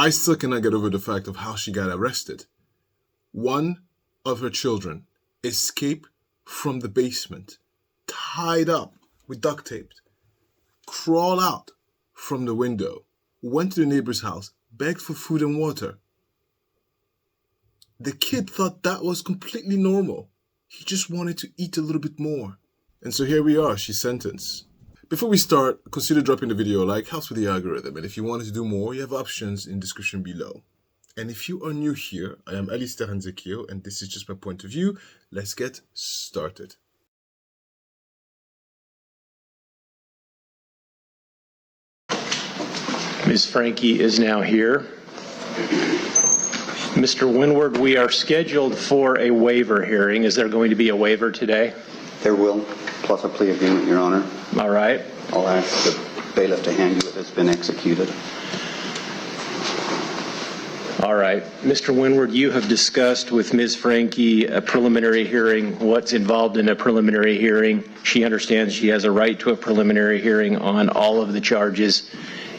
I still cannot get over the fact of how she got arrested. One of her children escaped from the basement, tied up with duct tape, crawled out from the window, went to the neighbor's house, begged for food and water. The kid thought that was completely normal. He just wanted to eat a little bit more. And so here we are, she's sentenced. Before we start, consider dropping the video a like, helps with the algorithm. And if you wanted to do more, you have options in the description below. And if you are new here, I am Alistair Hanzekio, and this is just my point of view. Let's get started. Ms. Franke is now here. Mr. Winward, we are scheduled for a waiver hearing. Is there going to be a waiver today? There will, plus a plea agreement, Your Honor. All right. I'll ask the bailiff to hand you it has been executed. All right. Mr. Winward, you have discussed with Ms. Franke a preliminary hearing, what's involved in a preliminary hearing. She understands she has a right to a preliminary hearing on all of the charges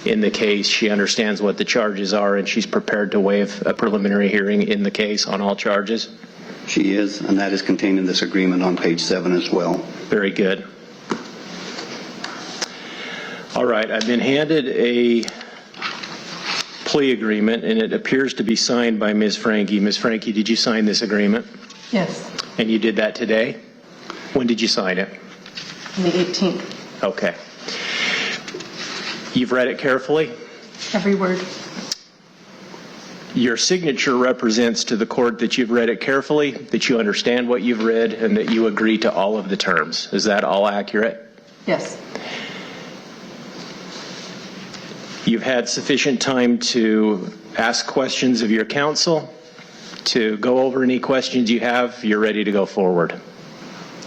in the case. She understands what the charges are, and she's prepared to waive a preliminary hearing in the case on all charges. She is, and that is contained in this agreement on page 7 as well. Very good. All right, I've been handed a plea agreement, and it appears to be signed by Ms. Franke. Ms. Franke, did you sign this agreement? Yes, And you did that today? When did you sign it? on the 18th, Okay. You've read it carefully? every word. Your signature represents to the court that you've read it carefully, that you understand what you've read, and that you agree to all of the terms. Is that all accurate? Yes, You've had sufficient time to ask questions of your counsel, to go over any questions you have. You're ready to go forward.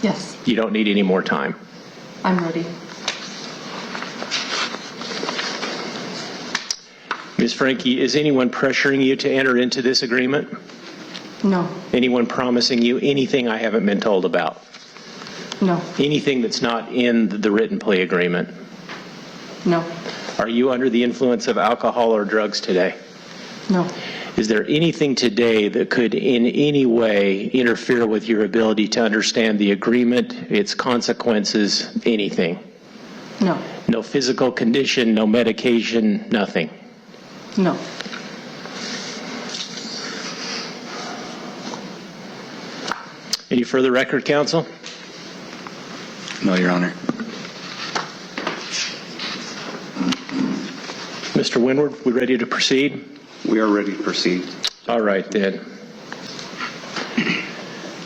yes, You don't need any more time. I'm ready. Ms. Franke, is anyone pressuring you to enter into this agreement? No, Anyone promising you anything I haven't been told about? no, Anything that's not in the written plea agreement? no, Are you under the influence of alcohol or drugs today? no, Is there anything today that could in any way interfere with your ability to understand the agreement, its consequences, anything? no, No physical condition, no medication, nothing? no, Any further record, counsel? No, Your Honor. Mr. Winward, we ready to proceed? We are ready to proceed. All right, then.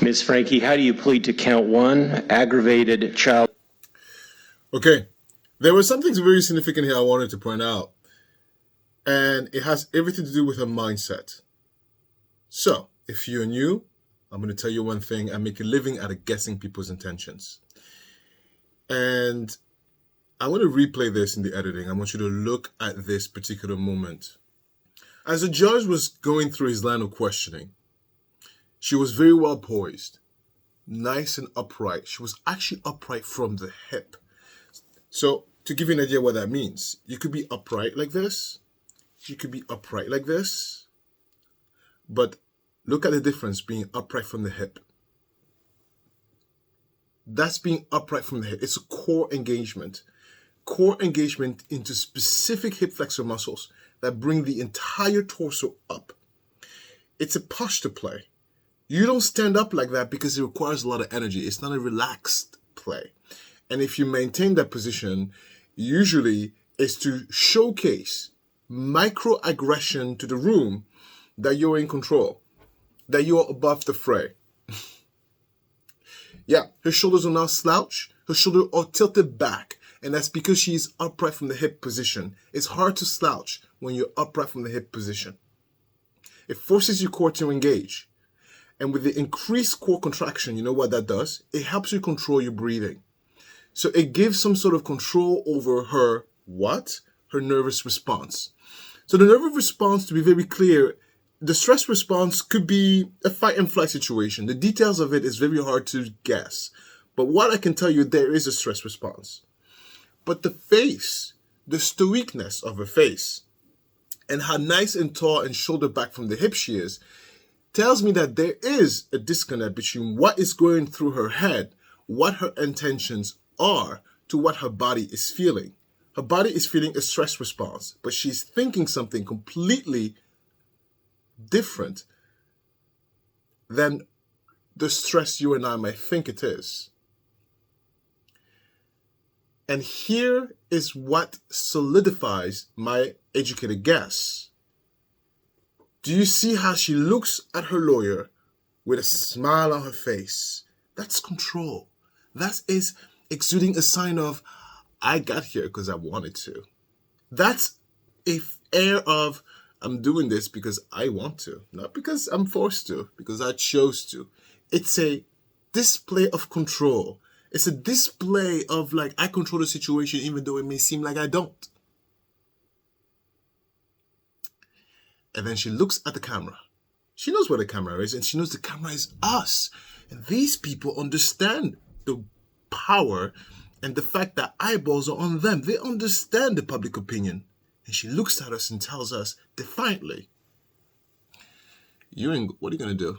Ms. Franke, how do you plead to count 1, aggravated child? Okay, there was something very significant here I wanted to point out. And it has everything to do with her mindset. So, if you're new, I'm going to tell you one thing. I make a living out of guessing people's intentions. And I want to replay this in the editing. I want you to look at this particular moment. As the judge was going through his line of questioning, she was very well poised, nice and upright. She was actually upright from the hip. So, to give you an idea what that means, you could be upright like this. You could be upright like this. But look at the difference being upright from the hip. That's being upright from the hip. It's a core engagement. Core engagement into specific hip flexor muscles that bring the entire torso up. It's a posture play. You don't stand up like that because it requires a lot of energy. It's not a relaxed play. And if you maintain that position, usually it's to showcase microaggression to the room that you're in control, that you're above the fray. Yeah, her shoulders are now slouched. Her shoulders are tilted back. And that's because she's upright from the hip position. It's hard to slouch when you're upright from the hip position. It forces your core to engage. And with the increased core contraction, you know what that does? It helps you control your breathing. So it gives some sort of control over her what? Her nervous response. So the nervous response, to be very clear, the stress response could be a fight and flight situation. The details of it is very hard to guess. But what I can tell you, there is a stress response. But the face, the stoicness of her face, and how nice and tall and shoulder back from the hip she is, tells me that there is a disconnect between what is going through her head, what her intentions are, to what her body is feeling. Her body is feeling a stress response, but she's thinking something completely different than the stress you and I might think it is. And here is what solidifies my educated guess. Do you see how she looks at her lawyer with a smile on her face? That's control. That is exuding a sign of, I got here because I wanted to. That's an air of, I'm doing this because I want to, not because I'm forced to, because I chose to. It's a display of control. It's a display of like, I control the situation even though it may seem like I don't. And then she looks at the camera. She knows where the camera is, and she knows the camera is us. And these people understand the power and the fact that eyeballs are on them. They understand the public opinion. And she looks at us and tells us defiantly, what are you going to do?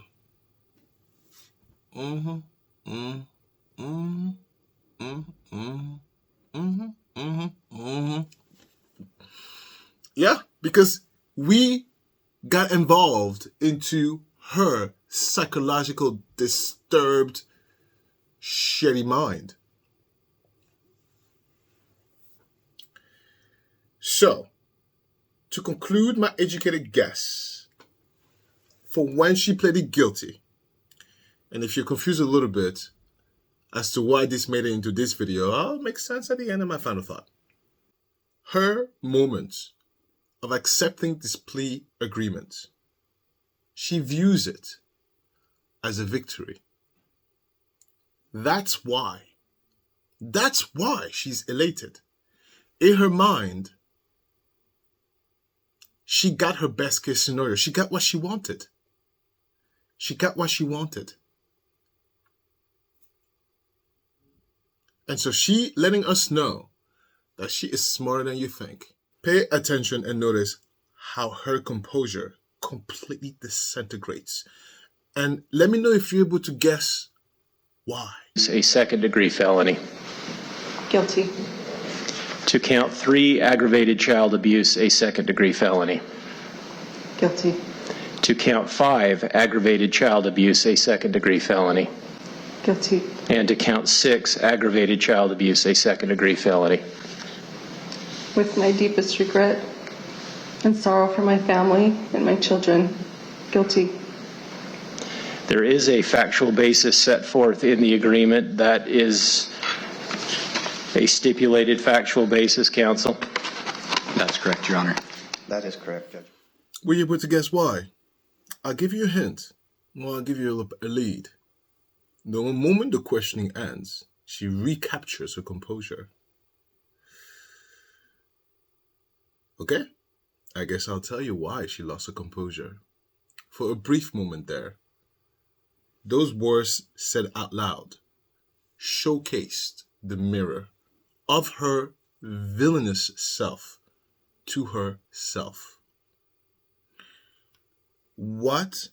Yeah, because we got involved into her psychological disturbed, shitty mind. So, to conclude my educated guess for when she pleaded guilty, and if you're confused a little bit as to why this made it into this video, I'll make sense at the end of my final thought. Her moment of accepting this plea agreement, she views it as a victory. That's why she's elated. In her mind, she got her best case scenario. She got what she wanted. And so she letting us know that she is smarter than you think. Pay attention and notice how her composure completely disintegrates. And let me know if you're able to guess why. It's a second-degree felony. Guilty. To count 3, aggravated child abuse, a second-degree felony. Guilty. To count 5, aggravated child abuse, a second-degree felony. Guilty. And to count 6, aggravated child abuse, a second-degree felony. With my deepest regret and sorrow for my family and my children, guilty. There is a factual basis set forth in the agreement that is a stipulated factual basis, counsel. That's correct, Your Honor. That is correct, Judge. Were you able to guess why? I'll give you a hint. Well, I'll give you a lead. The moment the questioning ends, she recaptures her composure. Okay? I guess I'll tell you why she lost her composure. For a brief moment there, those words said out loud showcased the mirror of her villainous self to herself. What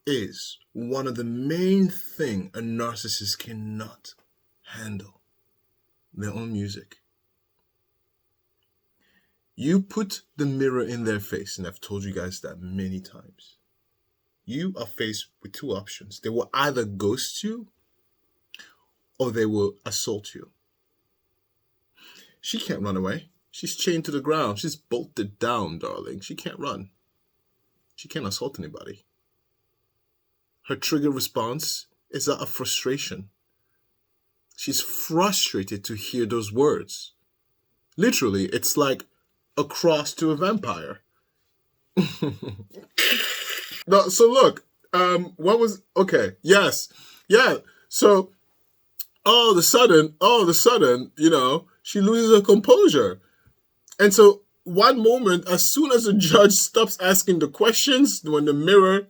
is one of the main things a narcissist cannot handle? Their own music. You put the mirror in their face, and I've told you guys that many times. You are faced with two options. They will either ghost you or they will assault you. She can't run away. She's chained to the ground. She's bolted down, darling. She can't run. She can't assault anybody. Her trigger response is that of frustration. She's frustrated to hear those words. Literally, it's like a cross to a vampire. No, so look, yes, yeah. So all of a sudden, she loses her composure. And so one moment, as soon as the judge stops asking the questions, when the mirror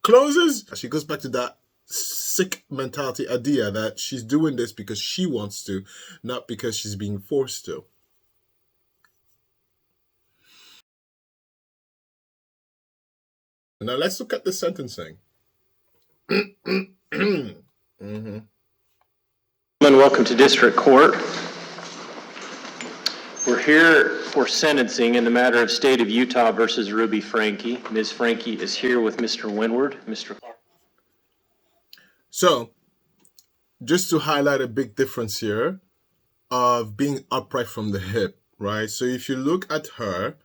closes, she goes back to that sick mentality idea that she's doing this because she wants to, not because she's being forced to. Now let's look at the sentencing. Welcome to District Court. We're here for sentencing in the matter of State of Utah versus Ruby Franke. Ms. Franke is here with Mr. Windward. Mr. So, just to highlight a big difference here of being upright from the hip, right? So if you look at her,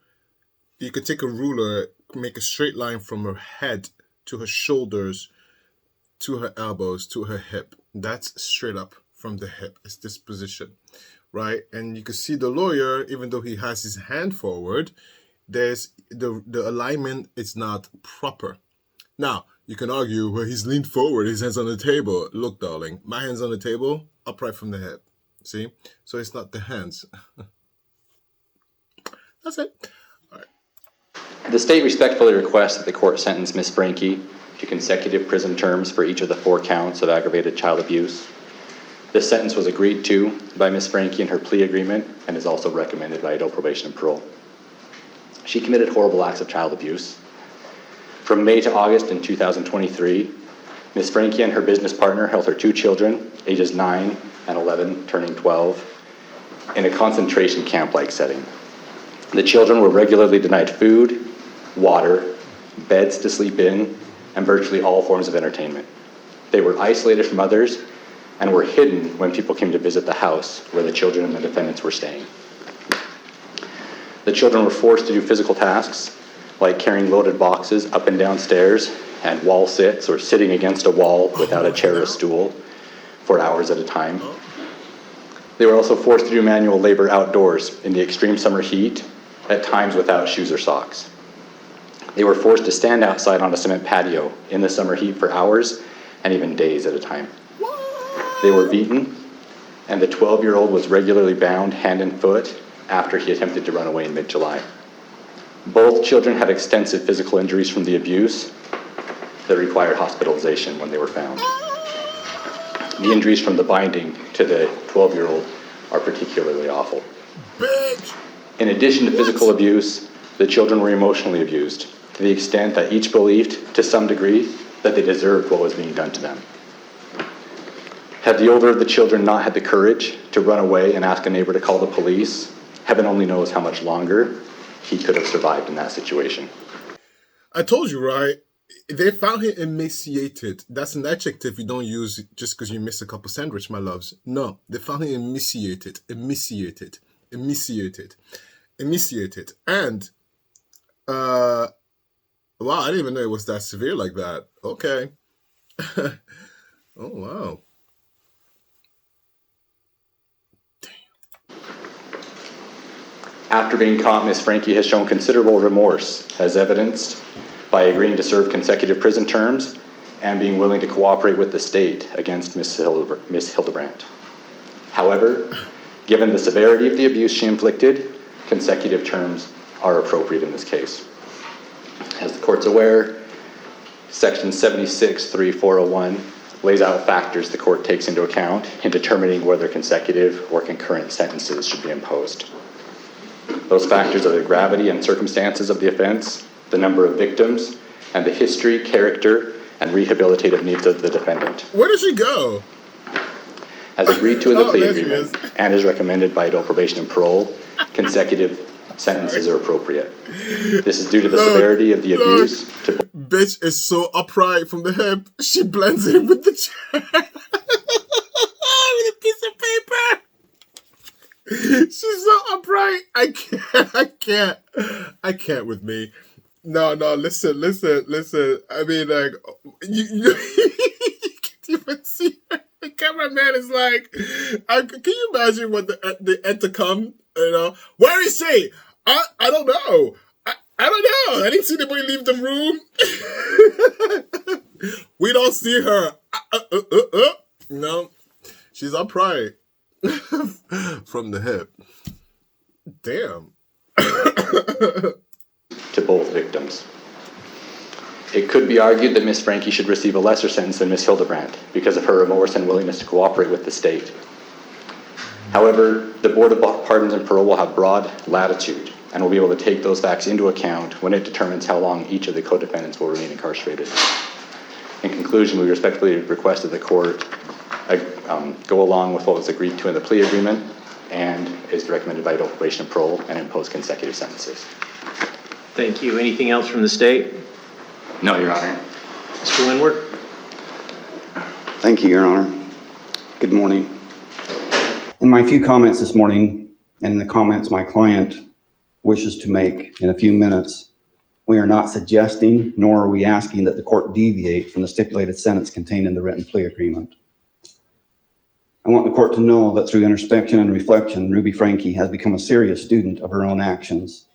you could take a ruler, make a straight line from her head to her shoulders, to her elbows, to her hip. That's straight up from the hip. It's this position, right? And you can see the lawyer, even though he has his hand forward, there's the alignment is not proper. Now, you can argue, well, he's leaned forward, his hand's on the table. Look, darling, my hand's on the table, upright from the hip. See? So it's not the hands. That's it. All right. The state respectfully requests that the court sentence Ms. Franke to consecutive prison terms for each of the 4 counts of aggravated child abuse. This sentence was agreed to by Ms. Franke in her plea agreement and is also recommended by adult probation and parole. She committed horrible acts of child abuse. From May to August in 2023, Ms. Franke and her business partner held her 2 children, ages 9 and 11, turning 12, in a concentration camp-like setting. The children were regularly denied food, water, beds to sleep in, and virtually all forms of entertainment. They were isolated from others and were hidden when people came to visit the house where the children and the defendants were staying. The children were forced to do physical tasks like carrying loaded boxes up and down stairs and wall sits or sitting against a wall without a chair or stool for hours at a time. They were also forced to do manual labor outdoors in the extreme summer heat, at times without shoes or socks. They were forced to stand outside on a cement patio in the summer heat for hours and even days at a time. They were beaten, and the 12-year-old was regularly bound hand and foot after he attempted to run away in mid-July. Both children had extensive physical injuries from the abuse that required hospitalization when they were found. The injuries from the binding to the 12-year-old are particularly awful. Bitch! In addition to physical abuse, the children were emotionally abused to the extent that each believed, to some degree, that they deserved what was being done to them. Had the older of the children not had the courage to run away and ask a neighbor to call the police, heaven only knows how much longer he could have survived in that situation. I told you, right? They found him emaciated. That's an adjective you don't use just because you missed a couple sandwich, my loves. No, they found him emaciated. And, wow, I didn't even know it was that severe like that. Okay. Oh, wow. After being caught, Ms. Franke has shown considerable remorse, as evidenced by agreeing to serve consecutive prison terms and being willing to cooperate with the state against Ms. Hildebrandt. However, given the severity of the abuse she inflicted, consecutive terms are appropriate in this case. As the court's aware, Section 76.3.401 lays out factors the court takes into account in determining whether consecutive or concurrent sentences should be imposed. Those factors are the gravity and circumstances of the offense, the number of victims, and the history, character, and rehabilitative needs of the defendant. Where did she go? As agreed to in the plea there she agreement is. and is recommended by adult probation and parole, consecutive sentences are appropriate. This is due to the severity of the abuse. Bitch is so upright from the hip, she blends in with the chair. With a piece of paper. She's so upright. I can't with me. No, listen. I mean, like, you can't even see her. The cameraman is like, can you imagine what the intercom, where is she? I don't know. I don't know. I didn't see anybody leave the room. We don't see her. No, she's upright from the hip. Damn. To both victims. It could be argued that Ms. Franke should receive a lesser sentence than Ms. Hildebrandt because of her remorse and willingness to cooperate with the state. However, the Board of Pardons and Parole will have broad latitude and will be able to take those facts into account when it determines how long each of the co-defendants will remain incarcerated. In conclusion, we respectfully request that the court go along with what was agreed to in the plea agreement and is recommended by probation and parole and impose consecutive sentences. Thank you. Anything else from the state? No, Your Honor. Mr. Windward? Thank you, Your Honor. Good morning. In my few comments this morning, and in the comments my client wishes to make in a few minutes, we are not suggesting nor are we asking that the court deviate from the stipulated sentence contained in the written plea agreement. I want the court to know that through introspection and reflection, Ruby Franke has become a serious student of her own actions.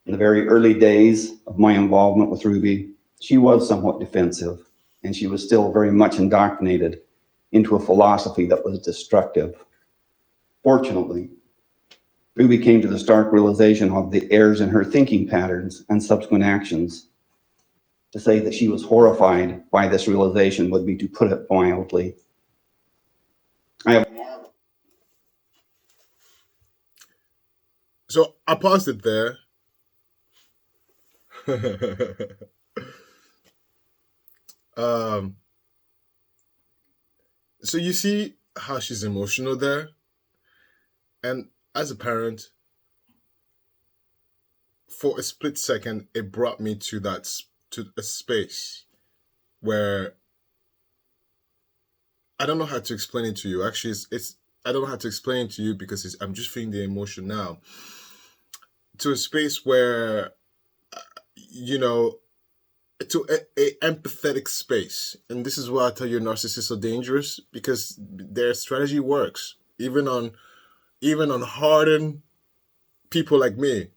In the very early days of my involvement with Ruby, she was somewhat defensive, and she was still very much indoctrinated into a philosophy that was destructive. Fortunately, Ruby came to the stark realization of the errors in her thinking patterns and subsequent actions. To say that she was horrified by this realization would be to put it mildly. So I paused it there. So you see how she's emotional there? And as a parent, for a split second, it brought me to a space where I don't know how to explain it to you. Actually, I don't know how to explain it to you because I'm just feeling the emotion now. To a space where, to a empathetic space. And this is why I tell you narcissists are dangerous, because their strategy works. Even on hardened people like me.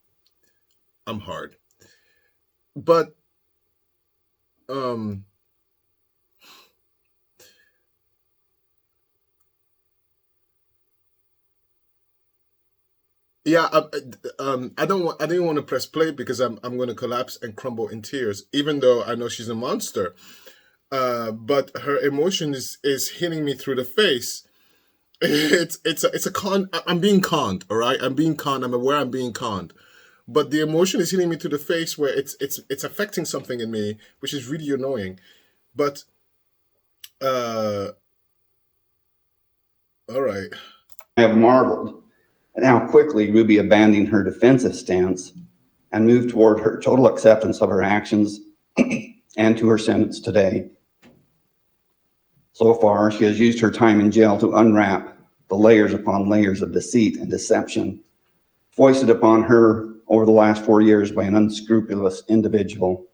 I'm hard. But yeah, I didn't want to press play because I'm going to collapse and crumble in tears, even though I know she's a monster. But her emotion is hitting me through the face. It's a con. I'm being conned. All right, I'm being conned. I'm aware I'm being conned. But the emotion is hitting me to the face where it's affecting something in me, which is really annoying. But all right. I have marveled at how quickly Ruby abandoned her defensive stance and moved toward her total acceptance of her actions and to her sentence today. So far, she has used her time in jail to unwrap the layers upon layers of deceit and deception foisted upon her over the last 4 years by an unscrupulous individual.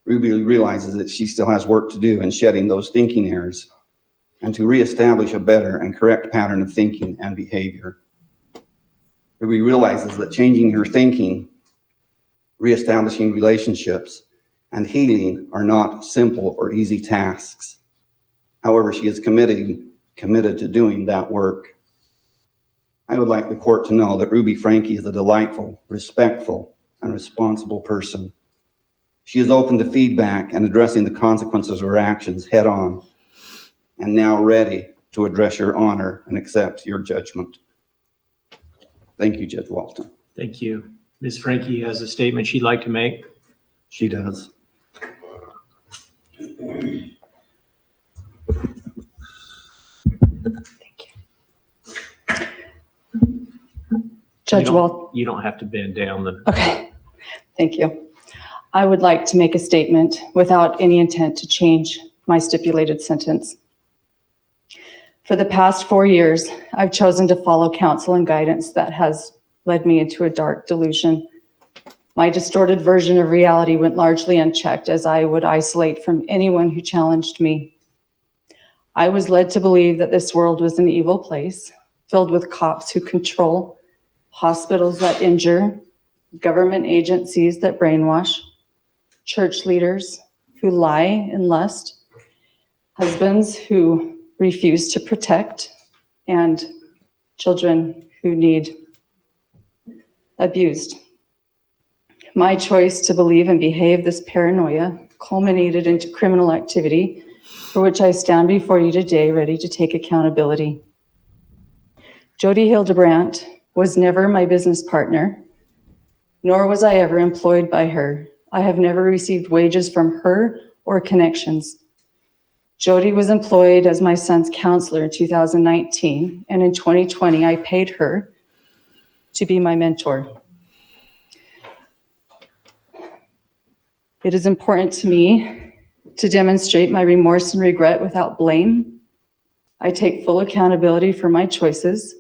Ruby realizes that she still has work to do in shedding those thinking errors and to reestablish a better and correct pattern of thinking and behavior. Ruby realizes that changing her thinking, reestablishing relationships, and healing are not simple or easy tasks. However, she is committed to doing that work. I would like the court to know that Ruby Franke is a delightful, respectful, and responsible person. She is open to feedback and addressing the consequences of her actions head on, and now ready to address your honor and accept your judgment. Thank you, Judge Walton. Thank you. Ms. Franke has a statement she'd like to make. She does. Judge Walton. You don't have to bend down. Okay, thank you. I would like to make a statement without any intent to change my stipulated sentence. For the past 4 years, I've chosen to follow counsel and guidance that has led me into a dark delusion. My distorted version of reality went largely unchecked as I would isolate from anyone who challenged me. I was led to believe that this world was an evil place, filled with cops who control, hospitals that injure, government agencies that brainwash, church leaders who lie and lust, husbands who refuse to protect, and children who need abused. My choice to believe and behave this paranoia culminated into criminal activity for which I stand before you today ready to take accountability. Jody Hildebrandt was never my business partner, nor was I ever employed by her. I have never received wages from her or connections. Jody was employed as my son's counselor in 2019, and in 2020, I paid her to be my mentor. It is important to me to demonstrate my remorse and regret without blame. I take full accountability for my choices,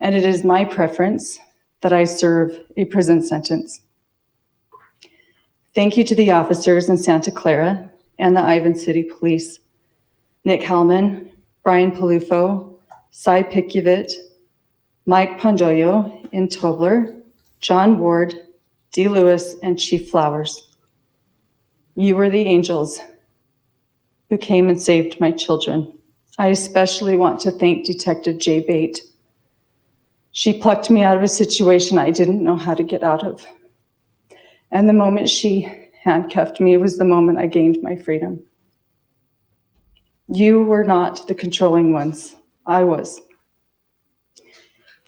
and it is my preference that I serve a prison sentence. Thank you to the officers in Santa Clara and the Ivan City Police, Nick Hellman, Brian Palufo, Cy Pikyavit, Mike Pondoyo in Tobler, John Ward, D. Lewis, and Chief Flowers. You were the angels who came and saved my children. I especially want to thank Detective Jay Bate. She plucked me out of a situation I didn't know how to get out of. And the moment she handcuffed me was the moment I gained my freedom. You were not the controlling ones. I was.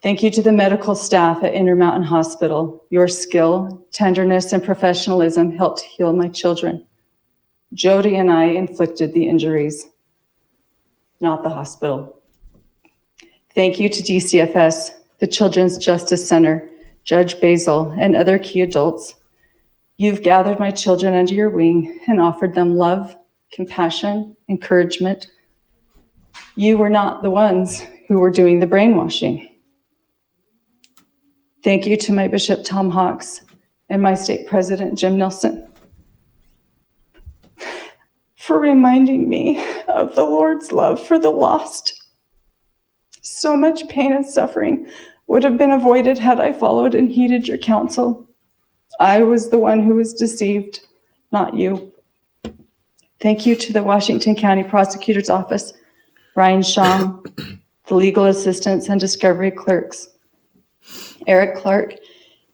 Thank you to the medical staff at Intermountain Hospital. Your skill, tenderness, and professionalism helped heal my children. Jody and I inflicted the injuries, not the hospital. Thank you to DCFS, the Children's Justice Center, Judge Basil, and other key adults. You've gathered my children under your wing and offered them love, compassion, encouragement. You were not the ones who were doing the brainwashing. Thank you to my Bishop Tom Hawks and my state president, Jim Nelson, for reminding me of the Lord's love for the lost. So much pain and suffering would have been avoided had I followed and heeded your counsel. I was the one who was deceived, not you. Thank you to the Washington County Prosecutor's Office, Ryan Sham, the legal assistants and discovery clerks. Eric Clark,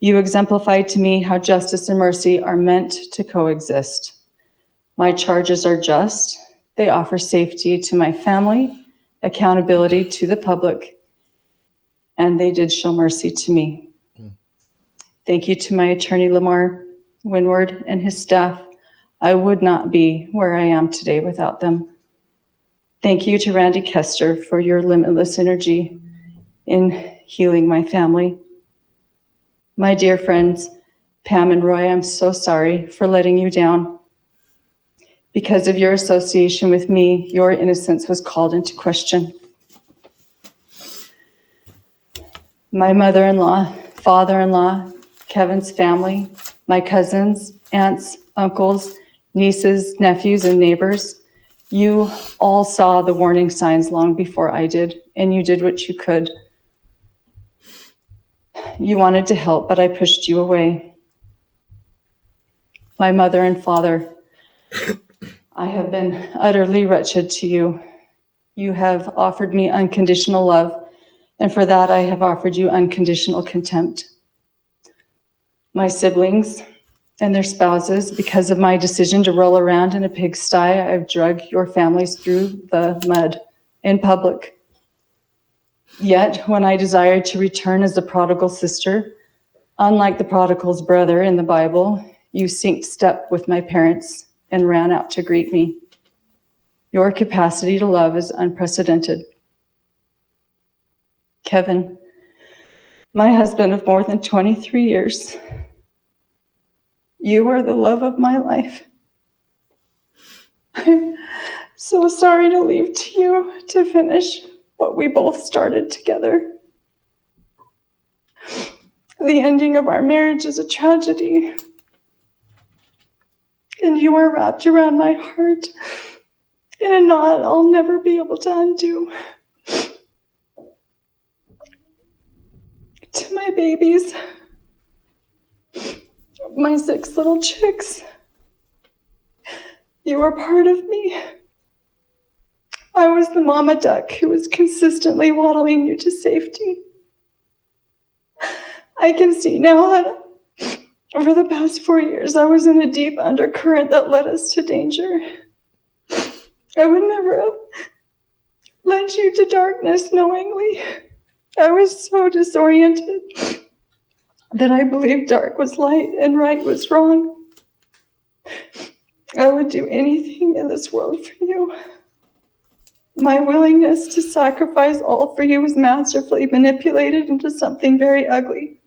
you exemplified to me how justice and mercy are meant to coexist. My charges are just. They offer safety to my family, accountability to the public, and they did show mercy to me. Thank you to my attorney, Lamar Winward, and his staff. I would not be where I am today without them. Thank you to Randy Kester for your limitless energy in healing my family. My dear friends, Pam and Roy, I'm so sorry for letting you down. Because of your association with me, your innocence was called into question. My mother-in-law, father-in-law, Kevin's family, my cousins, aunts, uncles, nieces, nephews, and neighbors, you all saw the warning signs long before I did, and you did what you could. You wanted to help, but I pushed you away. My mother and father, I have been utterly wretched to you. You have offered me unconditional love, and for that I have offered you unconditional contempt. My siblings and their spouses, because of my decision to roll around in a pigsty, I've dragged your families through the mud in public. Yet, when I desired to return as the prodigal sister, unlike the prodigal's brother in the Bible, you synced step with my parents and ran out to greet me. Your capacity to love is unprecedented. Kevin, my husband of more than 23 years, you are the love of my life. I'm so sorry to leave to you to finish what we both started together. The ending of our marriage is a tragedy, and you are wrapped around my heart in a knot I'll never be able to undo. To my babies, my 6 little chicks, you are part of me. I was the mama duck who was consistently waddling you to safety. I can see now that over the past 4 years, I was in a deep undercurrent that led us to danger. I would never have led you to darkness knowingly. I was so disoriented that I believed dark was light and right was wrong. I would do anything in this world for you. My willingness to sacrifice all for you was masterfully manipulated into something very ugly.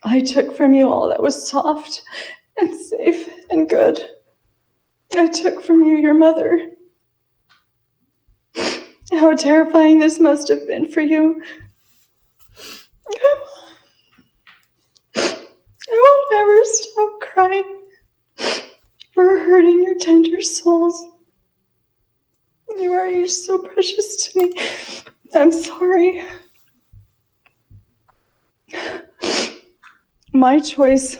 I took from you all that was soft and safe and good. I took from you your mother. How terrifying this must have been for you. I will never stop crying for hurting your tender souls. You're so precious to me. I'm sorry. My choice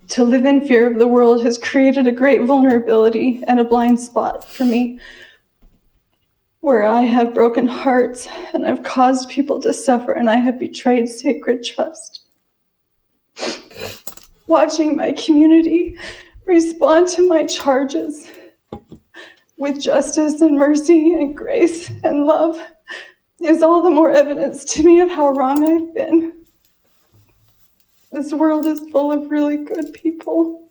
to live in fear of the world has created a great vulnerability and a blind spot for me, where I have broken hearts and I've caused people to suffer and I have betrayed sacred trust. Watching my community respond to my charges with justice and mercy and grace and love is all the more evidence to me of how wrong I've been. This world is full of really good people.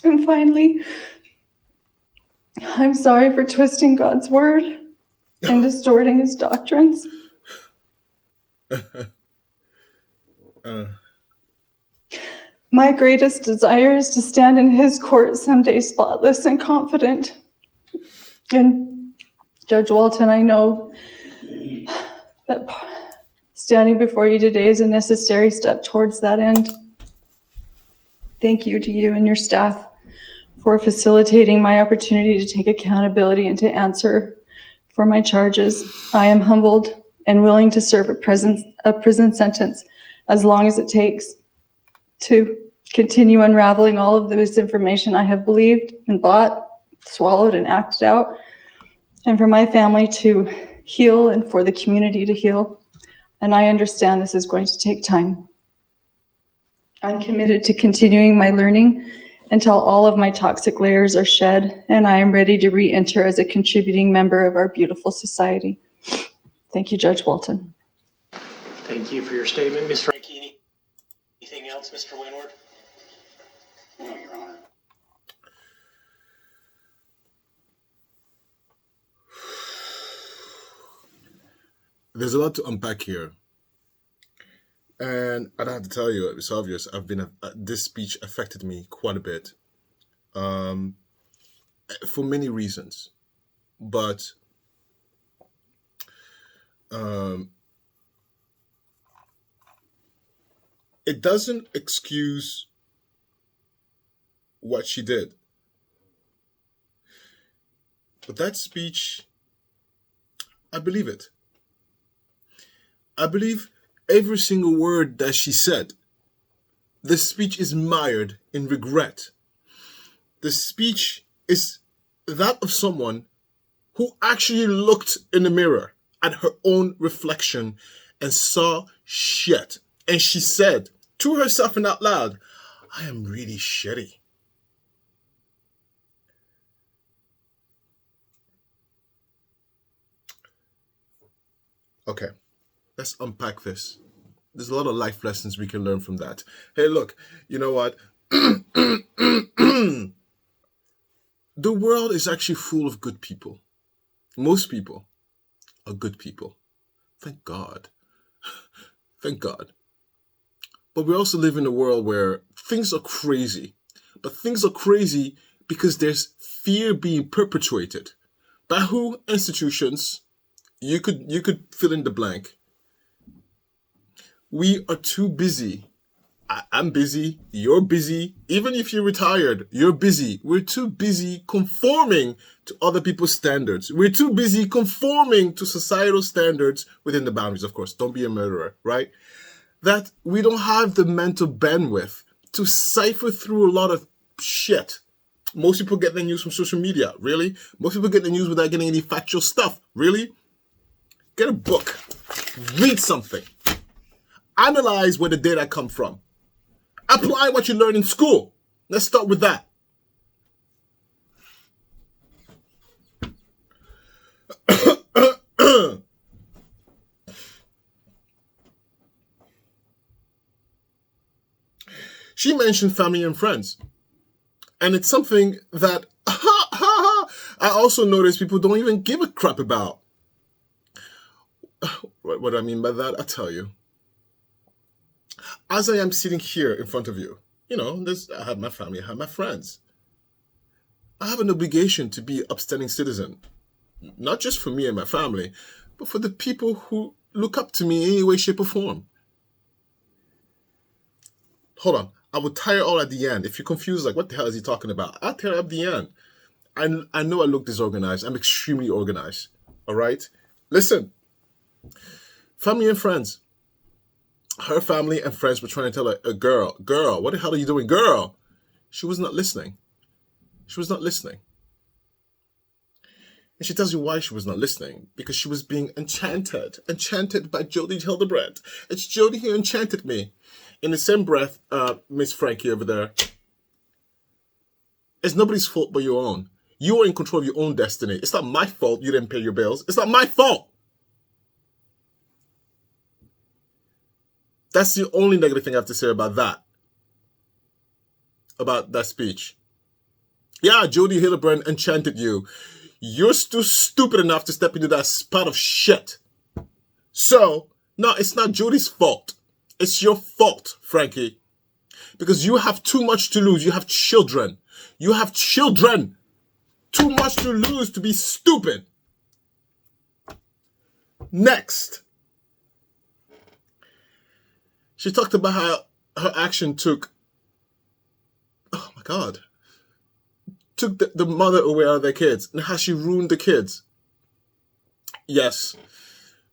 And finally, I'm sorry for twisting God's word and distorting his doctrines. My greatest desire is to stand in his court someday spotless and confident. And Judge Walton, I know that standing before you today is a necessary step towards that end. Thank you to you and your staff for facilitating my opportunity to take accountability and to answer for my charges. I am humbled and willing to serve a prison sentence as long as it takes to continue unraveling all of the misinformation I have believed and bought, swallowed, and acted out, and for my family to heal and for the community to heal. And I understand this is going to take time. I'm committed to continuing my learning until all of my toxic layers are shed and I am ready to re-enter as a contributing member of our beautiful society. Thank you, Judge Walton. Thank you for your statement, Ms. Franke. Anything else, Mr. Winward? No, Your Honor. There's a lot to unpack here. And I don't have to tell you, it's obvious. This speech affected me quite a bit, for many reasons. But it doesn't excuse what she did. But that speech, I believe it. I believe every single word that she said. The speech is mired in regret. The speech is that of someone who actually looked in the mirror at her own reflection and saw shit. And she said to herself and out loud, I am really shitty. Okay, let's unpack this. There's a lot of life lessons we can learn from that. Hey, look, you know what? The world is actually full of good people. Most people are good people. Thank God. Thank God. But we also live in a world where things are crazy. But things are crazy because there's fear being perpetuated. By who? Institutions. You could fill in the blank. We are too busy. I'm busy. You're busy. Even if you're retired, you're busy. We're too busy conforming to other people's standards. We're too busy conforming to societal standards within the boundaries, of course. Don't be a murderer, right? That we don't have the mental bandwidth to cipher through a lot of shit. Most people get their news from social media. Really? Most people get the news without getting any factual stuff. Really? Get a book. Read something. Analyze where the data come from. Apply what you learn in school. Let's start with that. She mentioned family and friends. And it's something that I also notice people don't even give a crap about. What I mean by that, I'll tell you. As I am sitting here in front of you, I have my family, I have my friends. I have an obligation to be an upstanding citizen, not just for me and my family, but for the people who look up to me in any way, shape, or form. Hold on. I will tie it all at the end. If you're confused, like, what the hell is he talking about? I'll tie it up at the end. I know I look disorganized. I'm extremely organized. All right? Listen. Family and friends. Her family and friends were trying to tell her, girl, what the hell are you doing? Girl. She was not listening. She was not listening. And she tells you why she was not listening. Because she was being enchanted by Jodie Hildebrand. It's Jodie who enchanted me. In the same breath, Miss Franke over there, it's nobody's fault but your own. You are in control of your own destiny. It's not my fault you didn't pay your bills. It's not my fault. That's the only negative thing I have to say about that speech. Yeah, Jodie Hildebrand enchanted you. You're still stupid enough to step into that spot of shit. So, no, it's not Jodie's fault. It's your fault, Frankie. Because you have too much to lose. You have children. You have children. Too much to lose to be stupid. Next. She talked about how her action took, oh my God, took the mother away out of their kids and how she ruined the kids. Yes,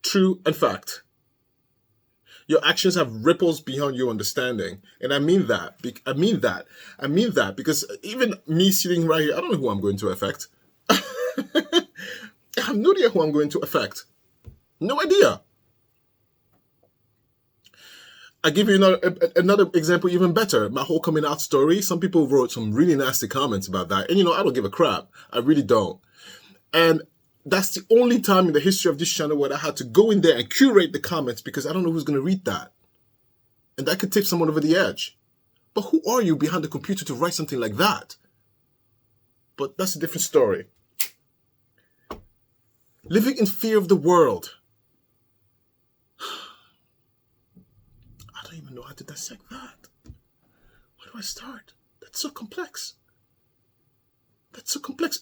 true and fact. Your actions have ripples beyond your understanding. And I mean that. I mean that because even me sitting right here, I don't know who I'm going to affect. I have no idea who I'm going to affect. No idea. I give you another example even better. My whole coming out story. Some people wrote some really nasty comments about that. And I don't give a crap. I really don't. And that's the only time in the history of this channel where I had to go in there and curate the comments because I don't know who's going to read that. And that could tip someone over the edge. But who are you behind the computer to write something like that? But that's a different story. Living in fear of the world. I don't even know how to dissect that. Where do I start? That's so complex. That's so complex.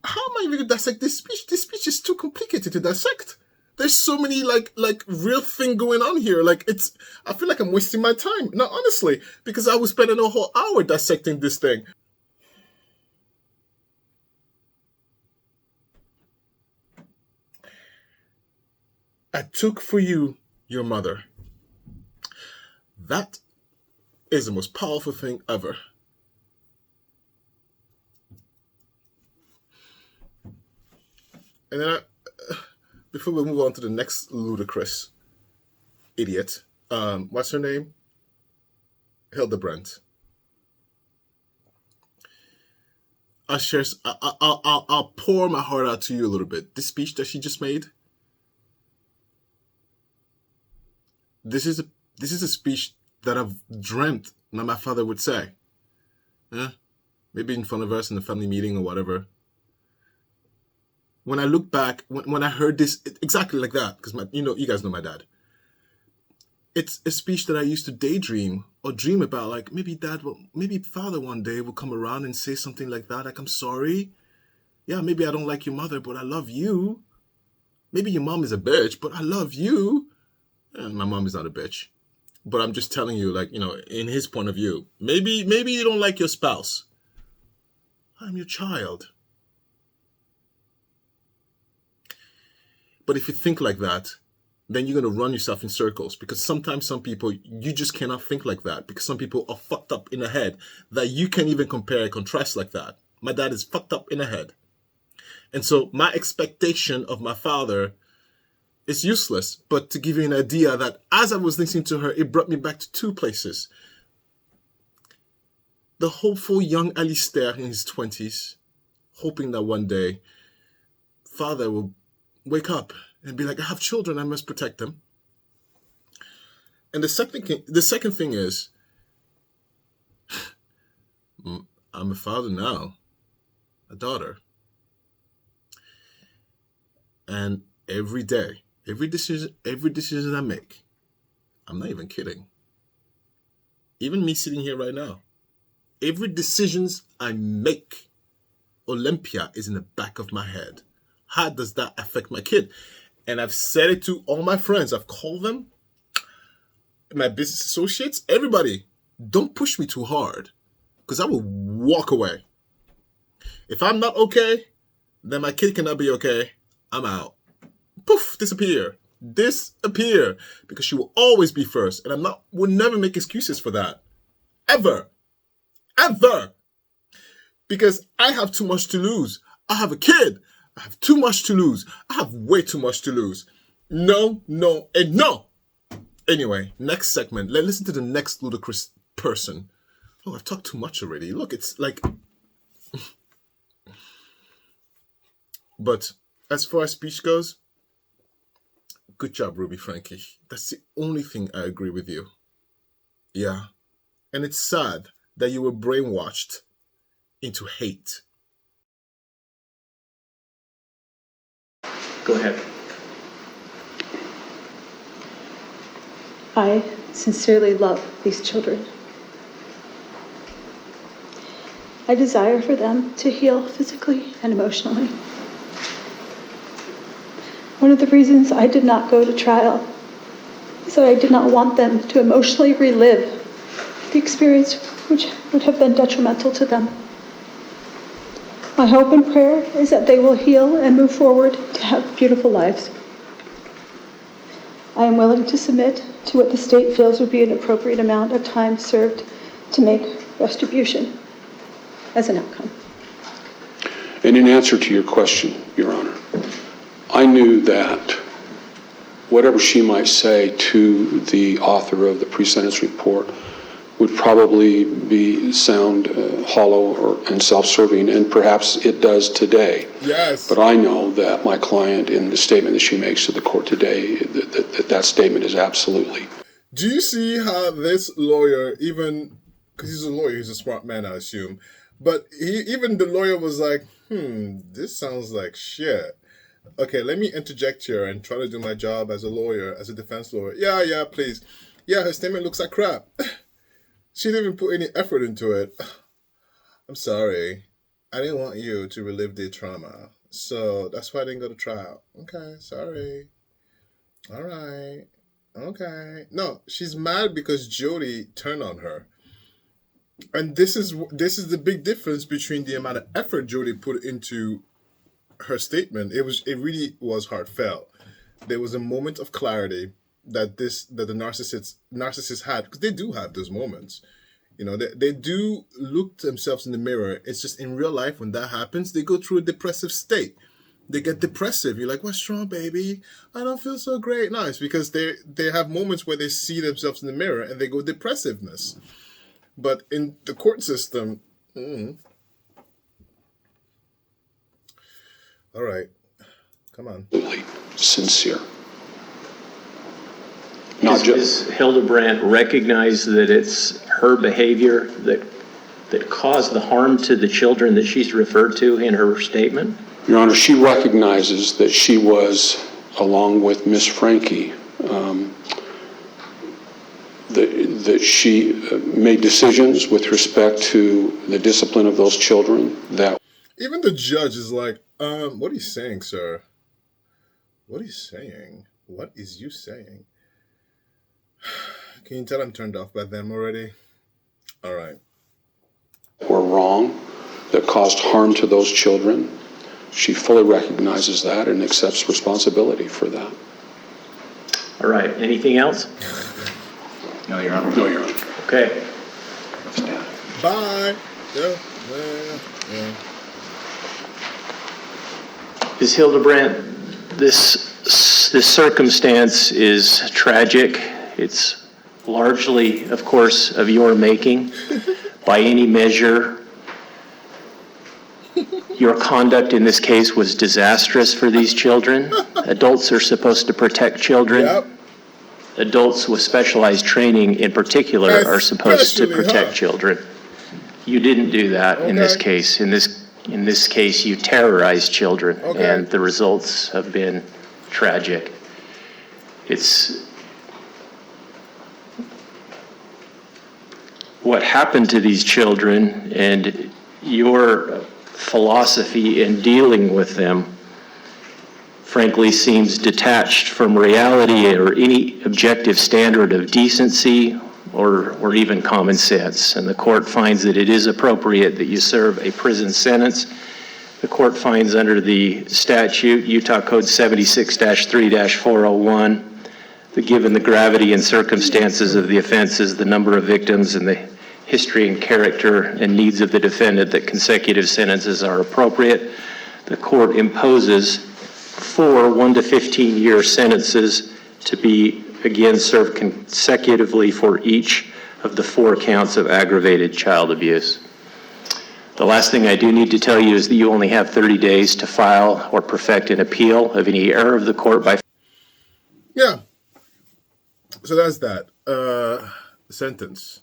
How am I even going to dissect this speech? This speech is too complicated to dissect. There's so many like real thing going on here. I feel like I'm wasting my time. No, honestly, because I was spending a whole hour dissecting this thing. I took for you your mother. That is the most powerful thing ever. And then before we move on to the next ludicrous idiot, what's her name? Hildebrand. I'll pour my heart out to you a little bit. This speech that she just made. This is a speech that I've dreamt that my father would say. Maybe in front of us in a family meeting or whatever. When I look back, when I heard this, exactly like that, because you guys know my dad. It's a speech that I used to daydream or dream about, like maybe father one day will come around and say something like that, like, I'm sorry. Yeah, maybe I don't like your mother, but I love you. Maybe your mom is a bitch, but I love you. And my mom is not a bitch. But I'm just telling you, in his point of view, maybe you don't like your spouse. I'm your child. But if you think like that, then you're going to run yourself in circles because sometimes some people, you just cannot think like that because some people are fucked up in the head that you can't even compare and contrast like that. My dad is fucked up in the head. And so my expectation of my father is useless. But to give you an idea that as I was listening to her, it brought me back to two places. The hopeful young Alistair in his 20s, hoping that one day father will wake up and be like, I have children, I must protect them. And the second thing is, I'm a father now, a daughter. And every day, every decision I make, I'm not even kidding. Even me sitting here right now, every decisions I make, Olympia is in the back of my head. How does that affect my kid? And I've said it to all my friends. I've called them, my business associates, everybody. Don't push me too hard, because I will walk away. If I'm not okay, then my kid cannot be okay. I'm out. Poof, disappear. Disappear. Because she will always be first. And will never make excuses for that. Ever. Ever. Because I have too much to lose. I have a kid. I have too much to lose. I have way too much to lose. No, no, and no. Anyway, next segment. Let's listen to the next ludicrous person. Oh, I've talked too much already. Look, it's like... But as far as speech goes, good job, Ruby Franke. That's the only thing I agree with you. Yeah. And it's sad that you were brainwashed into hate. Go ahead. I sincerely love these children. I desire for them to heal physically and emotionally. One of the reasons I did not go to trial is that I did not want them to emotionally relive the experience which would have been detrimental to them. My hope and prayer is that they will heal and move forward to have beautiful lives. I am willing to submit to what the state feels would be an appropriate amount of time served to make retribution as an outcome. And in answer to your question, Your Honor, I knew that whatever she might say to the author of the pre-sentence report would probably sound hollow and self-serving, and perhaps it does today. Yes. But I know that my client, in the statement that she makes to the court today, that statement is absolutely. Do you see how this lawyer, even because he's a lawyer, he's a smart man, I assume, but even the lawyer was like, this sounds like shit. Okay, let me interject here and try to do my job as a lawyer, as a defense lawyer. Yeah, please. Yeah, her statement looks like crap. She didn't even put any effort into it. I'm sorry. I didn't want you to relive the trauma. So that's why I didn't go to trial. Okay, sorry. All right. Okay. No, she's mad because Jody turned on her. And this is the big difference between the amount of effort Jody put into her statement. It really was heartfelt. There was a moment of clarity that the narcissist had, because they do have those moments. You know, they do look themselves in the mirror. It's just in real life, when that happens, they go through a depressive state. They get depressive. You're like, what's wrong, baby? I don't feel so great. No, it's because they have moments where they see themselves in the mirror and they go depressiveness. But in the court system, all right, come on. Sincere. Does Hildebrandt recognize that it's her behavior that caused the harm to the children that she's referred to in her statement? Your Honor, she recognizes that she was, along with Ms. Franke, that she made decisions with respect to the discipline of those children. That even the judge is like, what are you saying, sir? What are you saying? What is you saying? Can you tell I'm turned off by them already? All right. were wrong, that caused harm to those children. She fully recognizes that and accepts responsibility for that. All right, anything else? No, Your Honor. No, Your Honor. Okay. Bye. Yeah. Ms. Hildebrandt, this circumstance is tragic. It's largely, of course, of your making. By any measure, your conduct in this case was disastrous for these children. Adults are supposed to protect children. Yep. Adults with specialized training in particular are supposed to protect children. You didn't do that in this Okay. case. In this case, you terrorized children, Okay. and the results have been tragic. It's what happened to these children, and your philosophy in dealing with them, frankly, seems detached from reality or any objective standard of decency or even common sense. And the court finds that it is appropriate that you serve a prison sentence. The court finds under the statute, Utah Code 76-3-401, that given the gravity and circumstances of the offenses, the number of victims, and the history and character and needs of the defendant, that consecutive sentences are appropriate. The court imposes 4 1 to 15-year sentences to be again served consecutively for each of the 4 counts of aggravated child abuse. The last thing I do need to tell you is that you only have 30 days to file or perfect an appeal of any error of the court by... Yeah. So that's that. Sentence.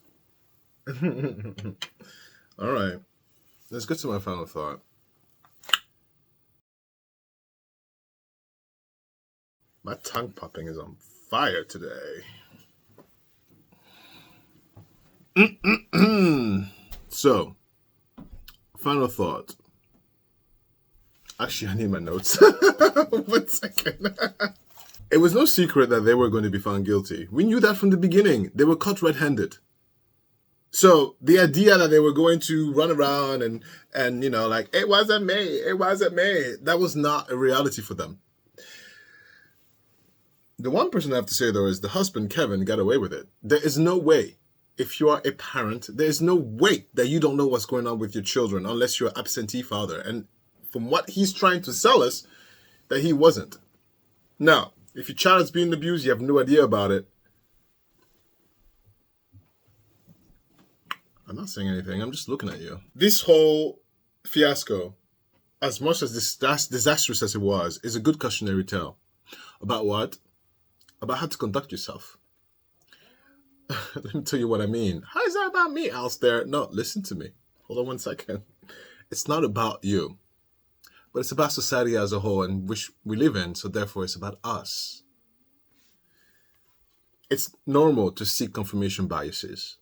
All right. Let's get to my final thought. My tongue popping is on fire today. So, final thought. Actually, I need my notes. 1 second. It was no secret that they were going to be found guilty. We knew that from the beginning. They were caught red-handed. So the idea that they were going to run around and you know, like, it wasn't me, it wasn't me, that was not a reality for them. The one person I have to say, though, is the husband, Kevin, got away with it. There is no way, if you are a parent, there is no way that you don't know what's going on with your children unless you're an absentee father. And from what he's trying to sell us, that he wasn't. Now, if your child is being abused, you have no idea about it. I'm not saying anything. I'm just looking at you. This whole fiasco, as much as disastrous as it was, is a good cautionary tale. About what? About how to conduct yourself. Let me tell you what I mean. How is that about me, Alistair? No, listen to me. Hold on 1 second. It's not about you. But it's about society as a whole, and which we live in, so therefore it's about us. It's normal to seek confirmation biases.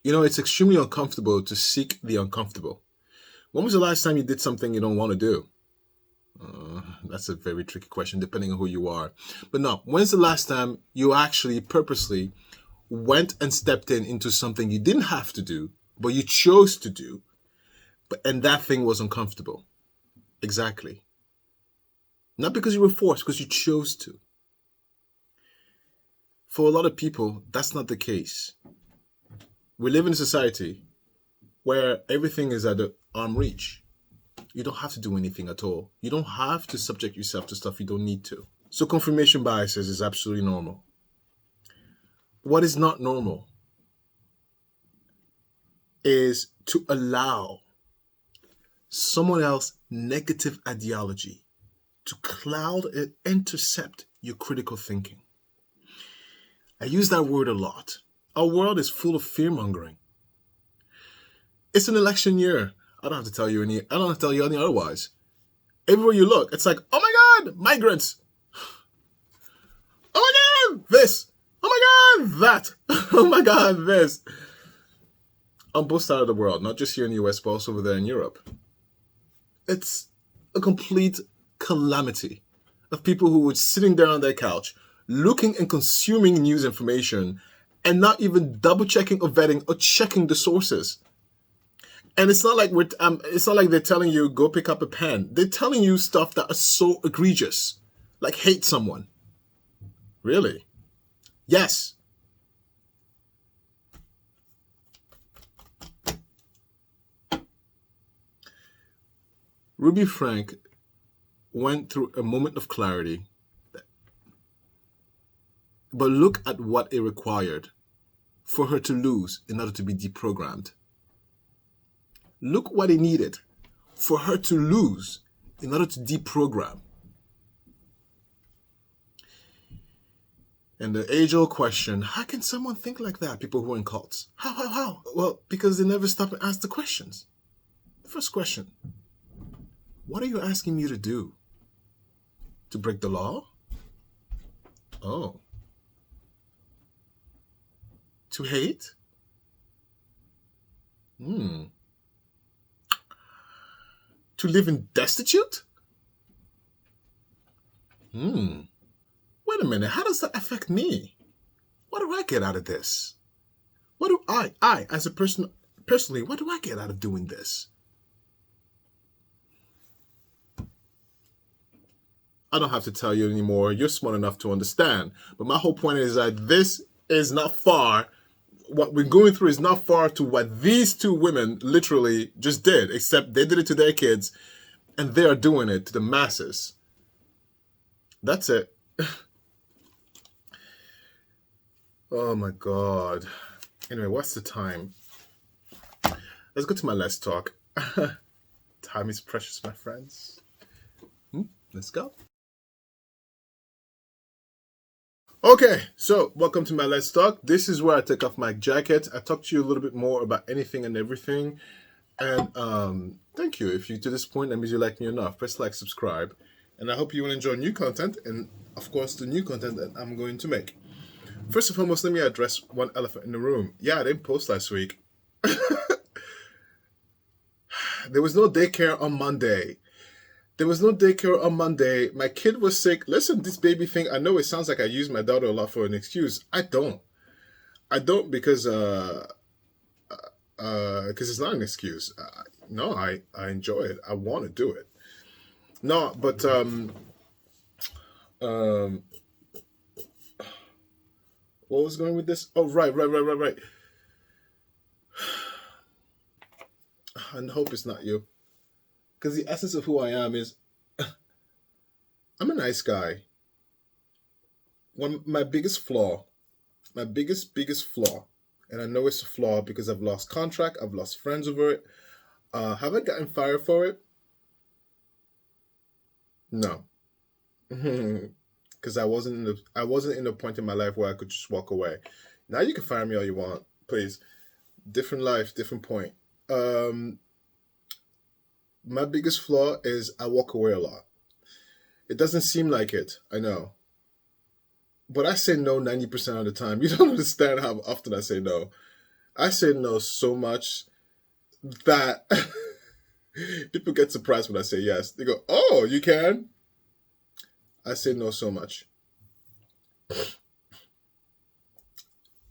You know, it's extremely uncomfortable to seek the uncomfortable. When was the last time you did something you don't want to do? That's a very tricky question, depending on who you are. But no, when's the last time you actually purposely went and stepped into something you didn't have to do, but you chose to do, and that thing was uncomfortable? Exactly. Not because you were forced, because you chose to. For a lot of people, that's not the case. We live in a society where everything is at arm's reach. You don't have to do anything at all. You don't have to subject yourself to stuff you don't need to. So confirmation biases is absolutely normal. What is not normal is to allow someone else's negative ideology to cloud and intercept your critical thinking. I use that word a lot. Our world is full of fear-mongering. It's an election year. I don't have to tell you any otherwise. Everywhere you look, it's like, oh my God, migrants. Oh my God, this. Oh my God, that. Oh my God, this. On both sides of the world, not just here in the US, but also over there in Europe. It's a complete calamity of people who were sitting there on their couch, looking and consuming news information, and not even double checking or vetting or checking the sources. And it's not like they're telling you go pick up a pen. They're telling you stuff that is so egregious, like hate someone. Really? Yes. Ruby Frank went through a moment of clarity, but look at what it required for her to lose in order to be deprogrammed. Look what it needed for her to lose in order to deprogram. And the age-old question, how can someone think like that, people who are in cults? How? Well, because they never stop and ask the questions. The first question, what are you asking me to do? To break the law? Oh. To hate? To live in destitute? Wait a minute, how does that affect me? What do I get out of this? What do I as a person, personally, what do I get out of doing this? I don't have to tell you anymore. You're smart enough to understand. But my whole point is that this is not far. What we're going through is not far to what these two women literally just did, except they did it to their kids, and they are doing it to the masses. That's it. Oh my God. Anyway, what's the time? Let's go to my Let's Talk. Time is precious, my friends. Let's go. Okay, so welcome to my Let's Talk. This is where I take off my jacket. I talk to you a little bit more about anything and everything. And thank you. If you to this point, that means you like me enough. Press like, subscribe. And I hope you will enjoy new content and, of course, the new content that I'm going to make. First and foremost, let me address one elephant in the room. Yeah, I didn't post last week. There was no daycare on Monday. My kid was sick. Listen, this baby thing, I know it sounds like I use my daughter a lot for an excuse. I don't because it's not an excuse. No, I enjoy it. I want to do it. No, but what was going with this? Oh, right. I hope it's not you. Because the essence of who I am is, I'm a nice guy. My biggest flaw, and I know it's a flaw because I've lost contract, I've lost friends over it. Have I gotten fired for it? No. Because I wasn't in a point in my life where I could just walk away. Now you can fire me all you want, please. Different life, different point. My biggest flaw is I walk away a lot. It doesn't seem like it, I know. But I say no 90% of the time. You don't understand how often I say no. I say no so much that people get surprised when I say yes. They go, oh, you can? I say no so much.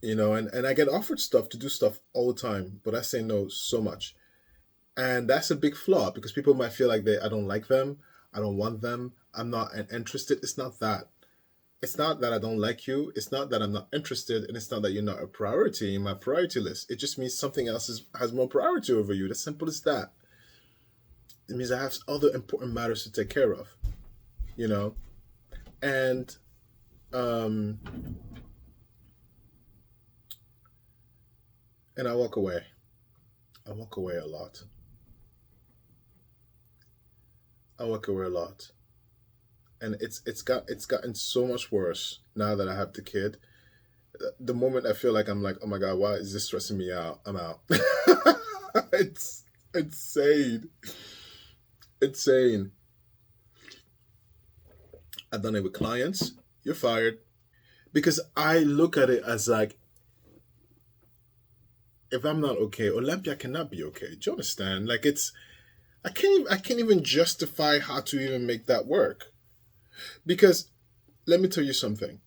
You know, and I get offered stuff to do stuff all the time, but I say no so much. And that's a big flaw because people might feel like I don't like them, I don't want them, I'm not interested. It's not that. It's not that I don't like you. It's not that I'm not interested, and it's not that you're not a priority in my priority list. It just means something else has more priority over you. As simple as that. It means I have other important matters to take care of, you know? And I walk away. I walk away a lot. And it's gotten so much worse now that I have the kid. The moment I feel like I'm like, oh my God, why is this stressing me out? I'm out. It's insane. I've done it with clients. You're fired. Because I look at it as like, if I'm not okay, Olympia cannot be okay. Do you understand? Like I can't even justify how to even make that work. Because let me tell you something.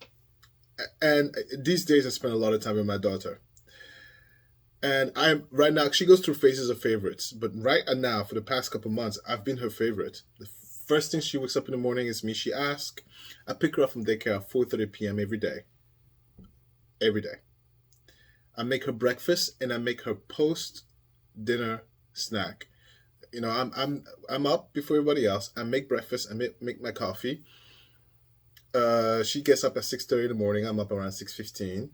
And these days I spend a lot of time with my daughter. And right now, she goes through phases of favorites. But right now, for the past couple months, I've been her favorite. The first thing she wakes up in the morning is me. She asks. I pick her up from daycare at 4:30 p.m. every day. Every day. I make her breakfast and I make her post-dinner snack. You know, I'm up before everybody else. I make breakfast. I make my coffee. She gets up at 6:30 in the morning. I'm up around 6:15.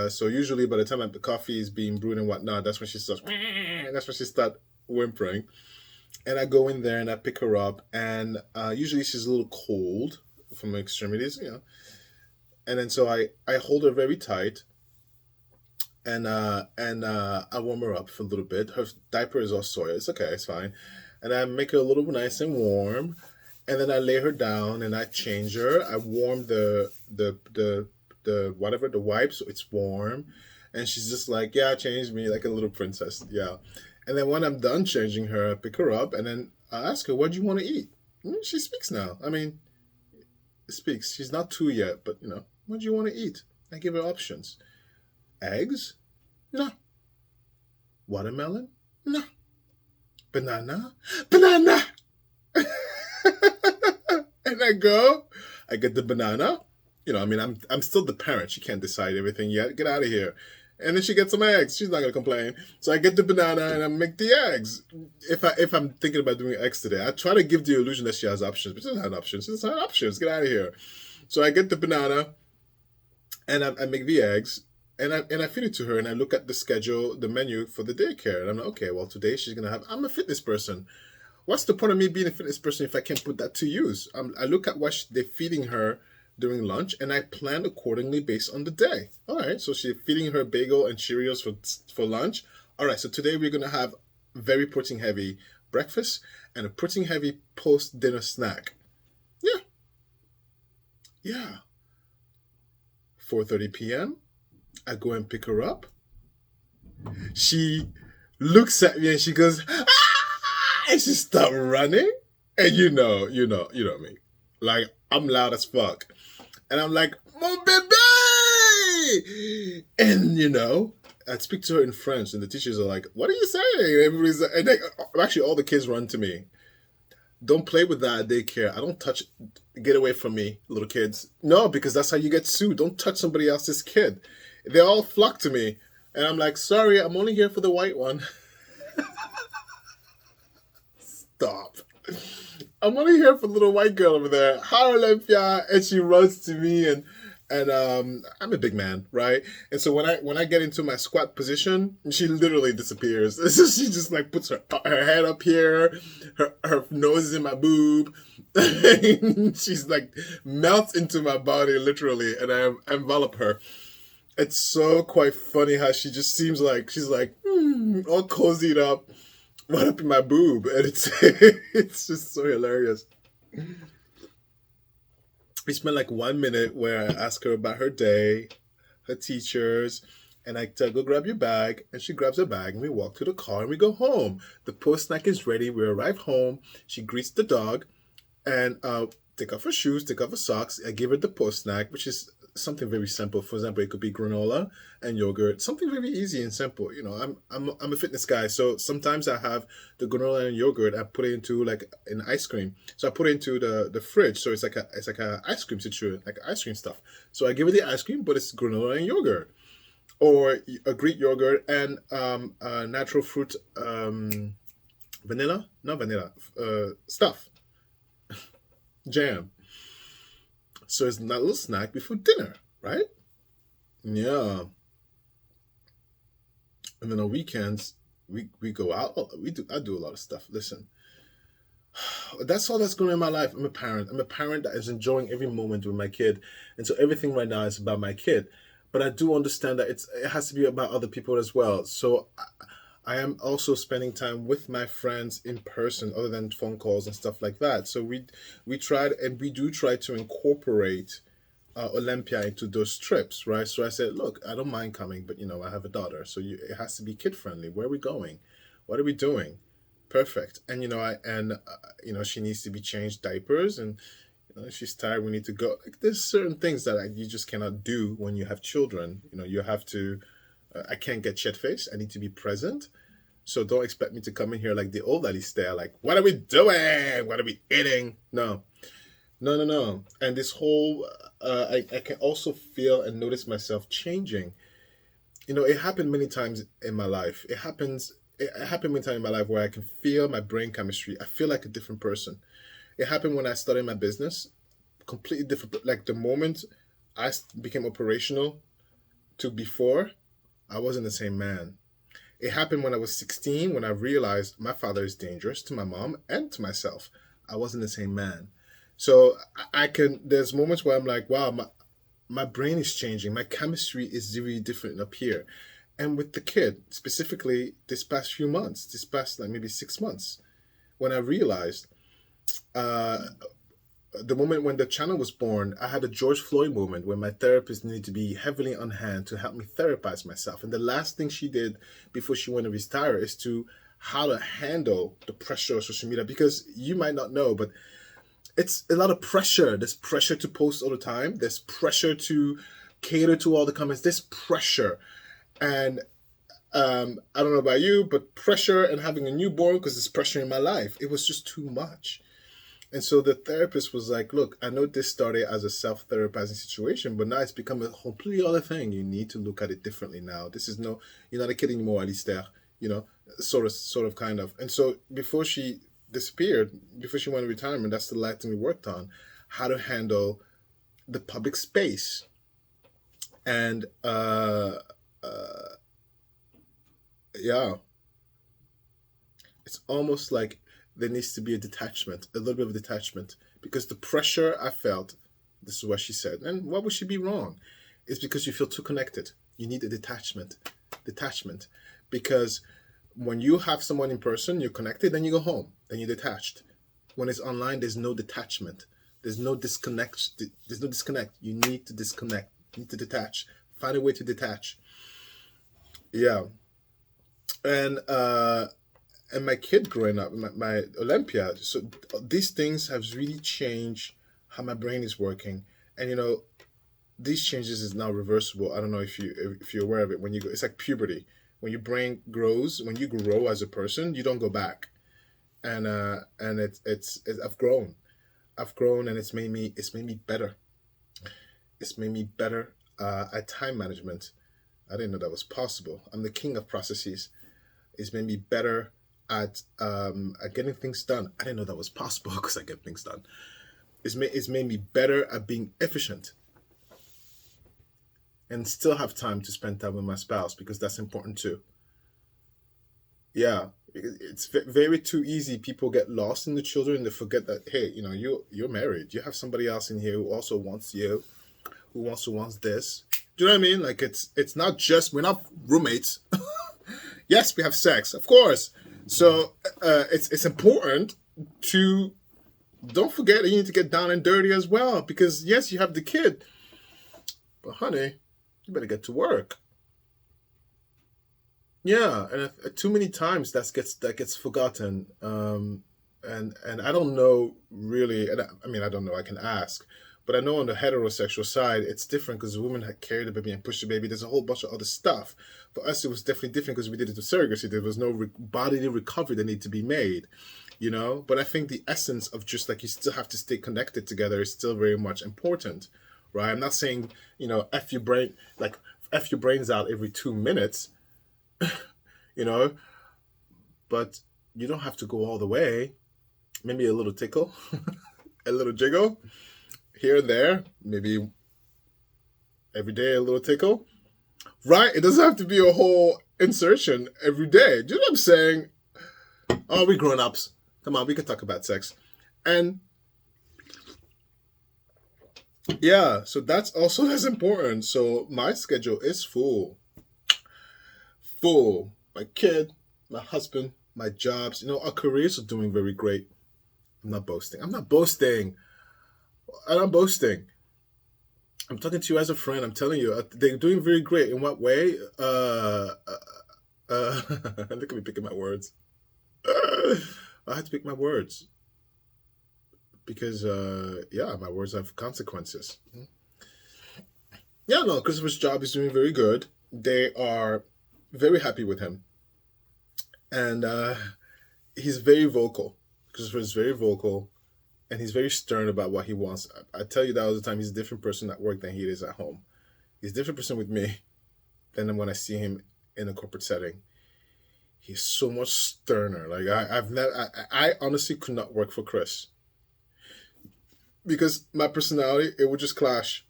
So usually by the time the coffee is being brewed and whatnot, that's when she starts whimpering. And I go in there and I pick her up, and usually she's a little cold from her extremities, you know. And then so I hold her very tight, and I warm her up for a little bit. Her diaper is all soiled. It's okay, it's fine. And I make her a little nice and warm, and then I lay her down and I change her. I warm the whatever, the wipe, so it's warm, and she's just like, yeah, change me like a little princess, yeah. And then when I'm done changing her, I pick her up and then I ask her, what do you want to eat? She speaks now. I mean, speaks. She's not two yet, but what do you want to eat? I give her options. Eggs? No. Watermelon? No. Banana? Banana! And I get the banana. I mean, I'm still the parent. She can't decide everything yet. Get out of here. And then she gets some eggs. She's not gonna complain. So I get the banana and I make the eggs. If I'm thinking about doing eggs today, I try to give the illusion that she has options, but she doesn't have options. She doesn't have options. Get out of here. So I get the banana and I make the eggs and I feed it to her, and I look at the schedule, the menu for the daycare, and I'm like, okay, well, today she's gonna have. I'm a fitness person. What's the point of me being a fitness person if I can't put that to use? I look at what they're feeding her during lunch, and I plan accordingly based on the day. All right, so she's feeding her bagel and Cheerios for lunch. All right, so today we're going to have very protein heavy breakfast and a protein heavy post dinner snack. Yeah. 4:30 p.m. I go and pick her up. She looks at me and she goes, ah! And she starts running. And you know me. Like, I'm loud as fuck. And I'm like, mon bébé! And, I speak to her in French, and the teachers are like, what are you saying? Everybody's like, and actually, all the kids run to me. Don't play with that at daycare. I don't touch, get away from me, little kids. No, because that's how you get sued. Don't touch somebody else's kid. They all flock to me. And I'm like, sorry, I'm only here for the white one. Stop. I'm only here for the little white girl over there. Hi, Olympia. And she runs to me, and I'm a big man, right? And so when I get into my squat position, she literally disappears. So she just like puts her head up here, her nose is in my boob. She's like melts into my body literally, and I envelop her. It's so quite funny how she just seems like she's like all cozied up. Right up in my boob, and it's just so hilarious. We spent like 1 minute where I ask her about her day, her teachers, and I tell her, go grab your bag, and she grabs her bag, and we walk to the car, and we go home. The post snack is ready. We arrive home. She greets the dog, and take off her shoes, take off her socks. I give her the post snack, which is something very simple. For example, it could be granola and yogurt, something very easy and simple. I'm a fitness guy, so sometimes I have the granola and yogurt. I put it into like an ice cream, so I put it into the fridge, so it's like a ice cream situation, like ice cream stuff. So I give her the ice cream, but it's granola and yogurt, or a Greek yogurt and natural fruit, vanilla, not vanilla, stuff, jam. So it's not a little snack before dinner, right? Yeah. And then on weekends, we go out. I do a lot of stuff. Listen, that's all that's going on in my life. I'm a parent. I'm a parent that is enjoying every moment with my kid. And so everything right now is about my kid. But I do understand that it has to be about other people as well. So I am also spending time with my friends in person, other than phone calls and stuff like that. So we tried, and we do try to incorporate Olympia into those trips, right? So I said, look, I don't mind coming, but I have a daughter, so it has to be kid friendly. Where are we going? What are we doing? Perfect. And she needs to be changed diapers, and she's tired. We need to go. Like, there's certain things that you just cannot do when you have children. You have to. I can't get shit faced. I need to be present. So don't expect me to come in here like the old lady stare, like, what are we doing? What are we eating? No. And this whole, I can also feel and notice myself changing. It happened many times in my life. It happened many times in my life where I can feel my brain chemistry. I feel like a different person. It happened when I started my business, completely different. Like the moment I became operational to before, I wasn't the same man. It happened when I was 16, when I realized my father is dangerous to my mom and to myself. I wasn't the same man. So there's moments where I'm like, wow, my brain is changing. My chemistry is really different up here. And with the kid, specifically this past few months, this past like maybe 6 months, when I realized the moment when the channel was born, I had a George Floyd moment where my therapist needed to be heavily on hand to help me therapize myself. And the last thing she did before she went to retire is to how to handle the pressure of social media. Because you might not know, but it's a lot of pressure. There's pressure to post all the time. There's pressure to cater to all the comments. There's pressure. And I don't know about you, but pressure and having a newborn, because there's pressure in my life, it was just too much. And so the therapist was like, look, I know this started as a self-therapizing situation, but now it's become a completely other thing. You need to look at it differently now. This is you're not a kid anymore, Alistair, sort of, kind of. And so before she disappeared, before she went to retirement, that's the last thing we worked on, how to handle the public space. And, yeah, it's almost like there needs to be a detachment, a little bit of detachment, because the pressure I felt, this is what she said, and why would she be wrong? It's because you feel too connected. You need a detachment, because when you have someone in person, you're connected, then you go home, then you're detached. When it's online, there's no detachment. There's no disconnect. You need to disconnect. You need to detach. Find a way to detach. Yeah. And my kid growing up, my Olympia, so these things have really changed how my brain is working. And these changes is now reversible. I don't know if you're aware of it. When you go, it's like puberty. When your brain grows, when you grow as a person, you don't go back. And it's I've grown, and it's made me better. It's made me better at time management. I didn't know that was possible. I'm the king of processes. It's made me better at getting things done. I didn't know that was possible because I get things done. It's made me better at being efficient and still have time to spend time with my spouse, because that's important too. Yeah, it's very too easy. People get lost in the children and they forget that, hey, you're married. You have somebody else in here who also wants you, who also wants this. Do you know what I mean? Like it's not just, we're not roommates. Yes, we have sex, of course. So it's important to don't forget that you need to get down and dirty as well, because yes, you have the kid, but honey, you better get to work. Yeah, and too many times that gets forgotten. And I don't know really. And I don't know. I can ask, but I know on the heterosexual side, it's different because women had carried the baby and pushed the baby. There's a whole bunch of other stuff. For us, it was definitely different because we did it to surrogacy. There was no bodily recovery that needed to be made, But I think the essence of just like you still have to stay connected together is still very much important, right? I'm not saying f your brain, like f your brains out every 2 minutes, but you don't have to go all the way. Maybe a little tickle, a little jiggle here and there, maybe every day a little tickle, right? It doesn't have to be a whole insertion every day. Do you know what I'm saying? Oh, we grown-ups. Come on, we can talk about sex. And yeah, so that's important. So my schedule is full. My kid, my husband, my jobs, our careers are doing very great. I'm not boasting. I'm talking to you as a friend. I'm telling you, they're doing very great. In what way? Look at me picking my words. I had to pick my words because, my words have consequences. Yeah, no, Christopher's job is doing very good. They are very happy with him. And he's very vocal. Christopher is very vocal. And he's very stern about what he wants. I tell you that all the time. He's a different person at work than he is at home. He's a different person with me than when I see him in a corporate setting. He's so much sterner. Like I honestly could not work for Chris because my personality, it would just clash.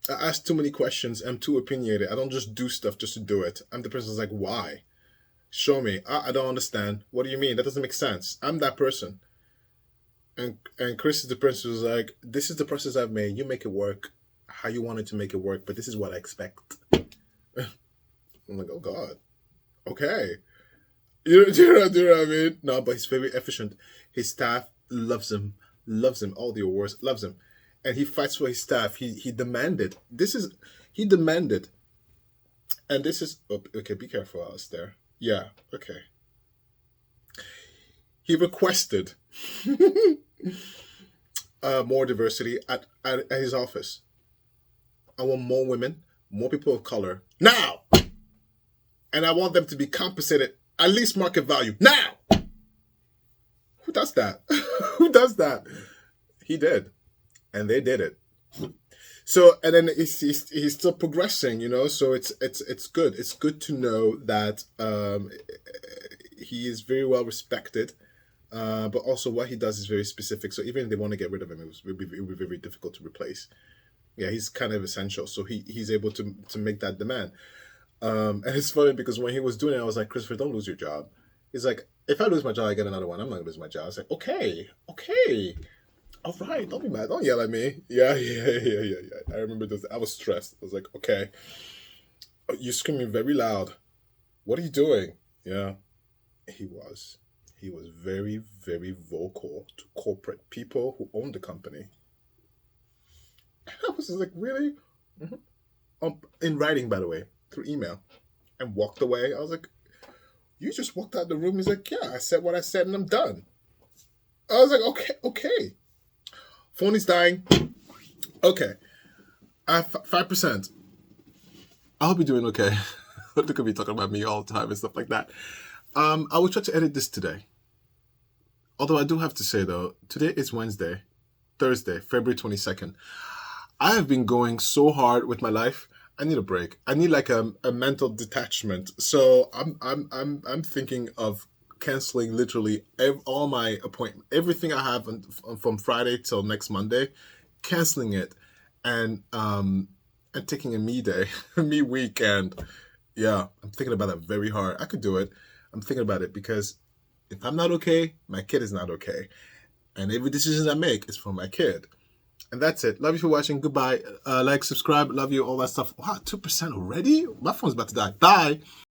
I ask too many questions. I'm too opinionated. I don't just do stuff just to do it. I'm the person who's like, why? Show me. I don't understand. What do you mean? That doesn't make sense. I'm that person. And Chris is the person who's like, this is the process I've made. You make it work how you wanted to make it work, but this is what I expect. I'm like, oh God, okay. Do you know what I mean? No, but he's very efficient. His staff loves him, all the awards, loves him. And he fights for his staff. He demanded. He demanded. And this is, oh, okay, be careful, Alistair. Yeah, okay. He requested more diversity at his office. I want more women, more people of color, now! And I want them to be compensated at least market value, now! Who does that? Who does that? He did. And they did it. So, and then he's still progressing, you know, so it's good. It's good to know that he is very well respected, but also what he does is very specific. So even if they want to get rid of him, it would be very difficult to replace. Yeah, he's kind of essential. So he's able to make that demand. And it's funny because when he was doing it, I was like, Christopher, don't lose your job. He's like, if I lose my job, I get another one. I'm not going to lose my job. I was like, okay. All right, don't be mad. Don't yell at me. Yeah. I remember this. I was stressed. I was like, okay. You're screaming very loud. What are you doing? Yeah. He was very, very vocal to corporate people who own the company. I was just like, really? Mm-hmm. In writing, by the way, through email. And walked away. I was like, you just walked out the room. He's like, yeah, I said what I said and I'm done. I was like, okay. Phone is dying. Okay. 5%. I hope you're doing okay. Look at me talking about me all the time and stuff like that. I will try to edit this today. Although I do have to say, though, today is Thursday, February 22nd. I have been going so hard with my life. I need a break. I need like a mental detachment. So I'm thinking of canceling literally all my appointments, everything I have from Friday till next Monday, canceling it, and taking a me day, me weekend. Yeah, I'm thinking about that very hard. I could do it. I'm thinking about it because if I'm not okay, my kid is not okay, and every decision I make is for my kid. And that's it. Love you for watching. Goodbye. Like, subscribe. Love you. All that stuff. Wow, 2% already? My phone's about to die. Bye.